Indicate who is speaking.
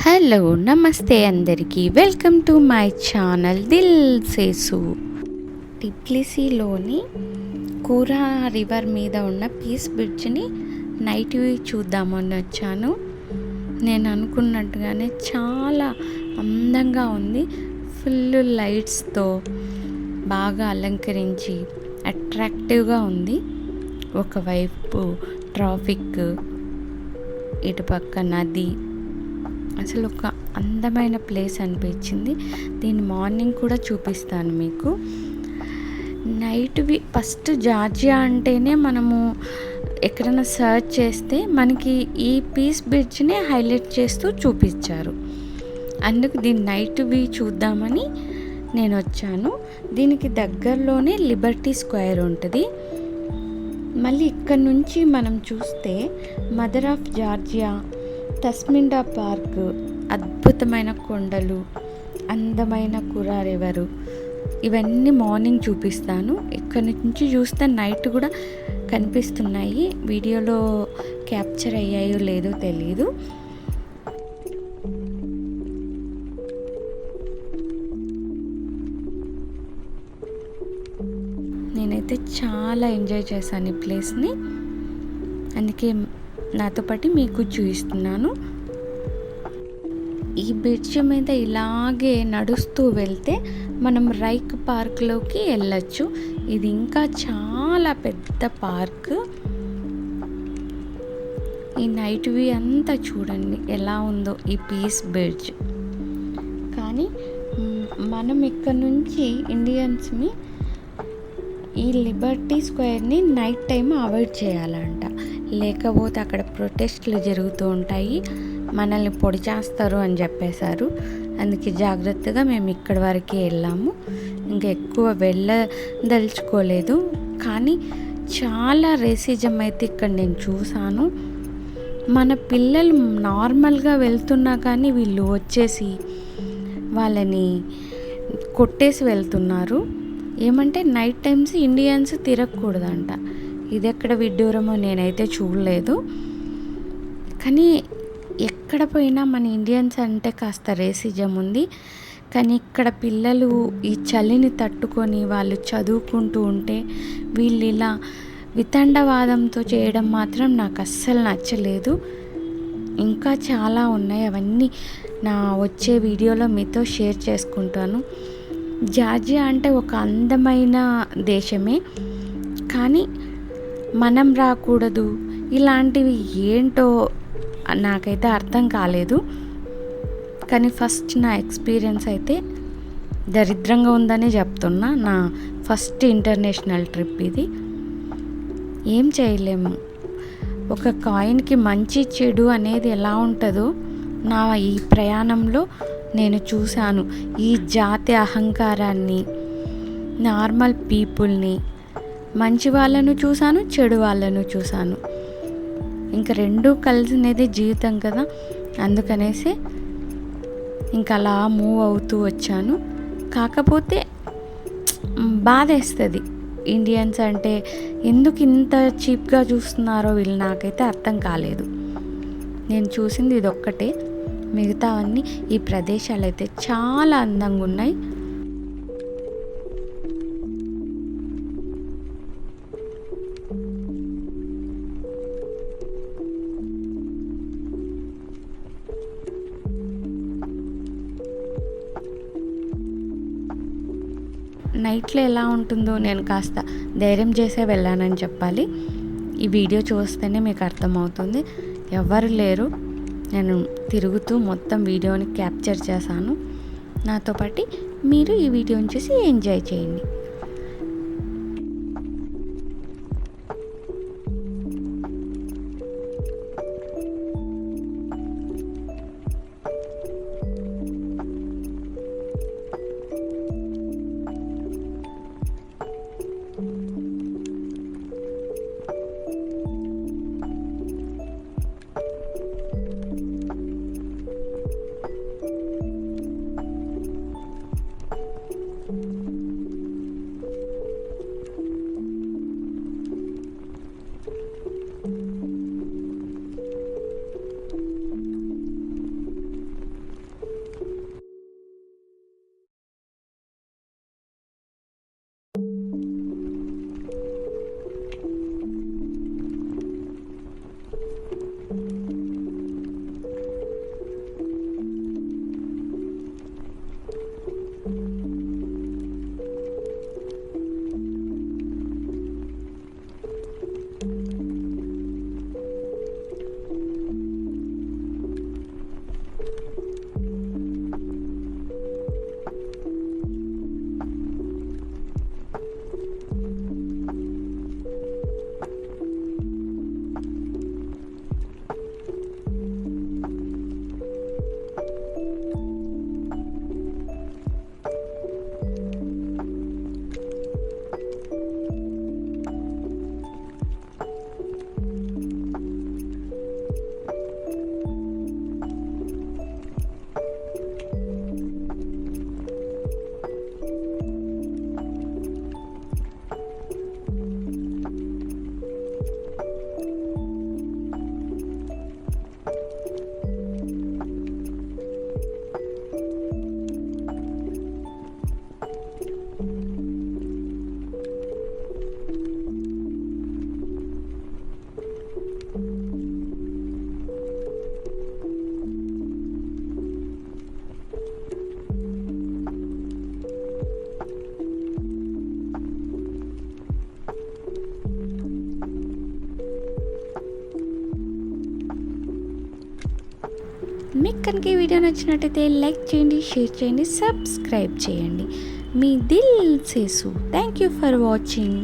Speaker 1: Hello నమస్తే అందరికీ welcome to my channel Dil Sesu. టిబ్లిసీలోని కూరా రివర్ మీద ఉన్న పీస్ బ్రిడ్జ్ని నైట్ వ్యూ చూద్దామని వచ్చాను. నేను అనుకున్నట్టుగానే చాలా అందంగా ఉంది. ఫుల్ లైట్స్తో బాగా అలంకరించి అట్రాక్టివ్గా ఉంది. ఒకవైపు ట్రాఫిక్, ఇటుపక్క నది, అసలు ఒక అందమైన ప్లేస్ అనిపించింది. దీన్ని మార్నింగ్ కూడా చూపిస్తాను మీకు. నైట్వి ఫస్ట్ జార్జియా అంటేనే మనము ఎక్కడైనా సర్చ్ చేస్తే మనకి ఈ పీస్ బ్రిడ్జ్ని హైలైట్ చేస్తూ చూపించారు. అందుకు దీన్ని నైట్ వ్యూ చూద్దామని నేను వచ్చాను. దీనికి దగ్గరలోనే లిబర్టీ స్క్వేర్ ఉంటుంది. మళ్ళీ ఇక్కడ నుంచి మనం చూస్తే మదర్ ఆఫ్ జార్జియా, తస్మిండా పార్క్, అద్భుతమైన కొండలు, అందమైన కురా రివరు, ఇవన్నీ మార్నింగ్ చూపిస్తాను. ఇక్కడ నుంచి చూస్తే నైట్ కూడా కనిపిస్తున్నాయి. వీడియోలో క్యాప్చర్ అయ్యాయో లేదో తెలీదు. నేనైతే చాలా ఎంజాయ్ చేశాను ఈ ప్లేస్ని. అందుకే నాతో పాటు మీకు చూపిస్తున్నాను. ఈ బ్రిడ్జ్ మీద ఇలాగే నడుస్తూ వెళ్తే మనం రైక్ పార్క్లోకి వెళ్ళచ్చు. ఇది ఇంకా చాలా పెద్ద పార్క్. ఈ నైట్ వ్యూ అంతా చూడండి ఎలా ఉందో ఈ పీస్ బ్రిడ్జ్. కానీ మనం ఇక్కడ నుంచి ఇండియన్స్ని ఈ లిబర్టీ స్క్వేర్ని నైట్ టైం అవాయిడ్ చేయాలంట. లేకపోతే అక్కడ ప్రొటెస్ట్లు జరుగుతూ ఉంటాయి, మనల్ని పొడి చేస్తారు అని చెప్పేశారు. అందుకే జాగ్రత్తగా మేము ఇక్కడి వరకే వెళ్ళాము. ఇంకా ఎక్కువ వెళ్ళదలుచుకోలేదు. కానీ చాలా రేసిజం అయితే ఇక్కడ నేను చూశాను. మన పిల్లలు నార్మల్గా వెళ్తున్నా కానీ వీళ్ళు వచ్చేసి వాళ్ళని కొట్టేసి వెళ్తున్నారు. ఏమంటే నైట్ టైమ్స్ ఇండియన్స్ తిరగకూడదంట. ఇది ఎక్కడ విడ్డూరమో నేనైతే చూడలేదు. కానీ ఎక్కడ పోయినా మన ఇండియన్స్ అంటే కాస్త రేసిజం ఉంది. కానీ ఇక్కడ పిల్లలు ఈ చలిని తట్టుకొని వాళ్ళు చదువుకుంటూ ఉంటే వీళ్ళు ఇలా వితండవాదంతో చేయడం మాత్రం నాకు అస్సలు నచ్చలేదు. ఇంకా చాలా ఉన్నాయి, అవన్నీ నా వచ్చే వీడియోలో మీతో షేర్ చేసుకుంటాను. జార్జియా అంటే ఒక అందమైన దేశమే, కానీ మనం రాకూడదు ఇలాంటివి ఏంటో నాకైతే అర్థం కాలేదు. కానీ ఫస్ట్ నా ఎక్స్పీరియన్స్ అయితే దరిద్రంగా ఉందని చెప్తున్నా. నా ఫస్ట్ ఇంటర్నేషనల్ ట్రిప్ ఇది. ఏం చేయలేము. ఒక కాయిన్కి మంచి చెడు అనేది ఎలా ఉంటుందో నా ఈ ప్రయాణంలో నేను చూశాను. ఈ జాతి అహంకారాన్ని, నార్మల్ పీపుల్ని, మంచి వాళ్ళను చూశాను, చెడు వాళ్ళను చూశాను. ఇంకా రెండూ కలిసినది జీవితం కదా, అందుకనేసి ఇంకా అలా మూవ్ అవుతూ వచ్చాను. కాకపోతే బాధేస్తుంది. ఇండియన్స్ అంటే ఎందుకు ఇంత చీప్గా చూస్తున్నారో వీళ్ళు నాకైతే అర్థం కాలేదు. నేను చూసింది ఇది ఒక్కటే, మిగతావన్నీ ఈ ప్రదేశాలు అయితే చాలా అందంగా ఉన్నాయి. నైట్లో ఎలా ఉంటుందో నేను కాస్త ధైర్యం చేసే వెళ్ళానని చెప్పాలి. ఈ వీడియో చూస్తేనే మీకు అర్థమవుతుంది. ఎవరు లేరు, నేను తిరుగుతూ మొత్తం వీడియోని క్యాప్చర్ చేశాను. నాతో పాటు మీరు ఈ వీడియోని చూసి ఎంజాయ్ చేయండి. మీకు కనుక ఈ వీడియో నచ్చినట్టయితే లైక్ చేయండి, షేర్ చేయండి, సబ్స్క్రైబ్ చేయండి. మీ Dil Sesu. Thank you for watching.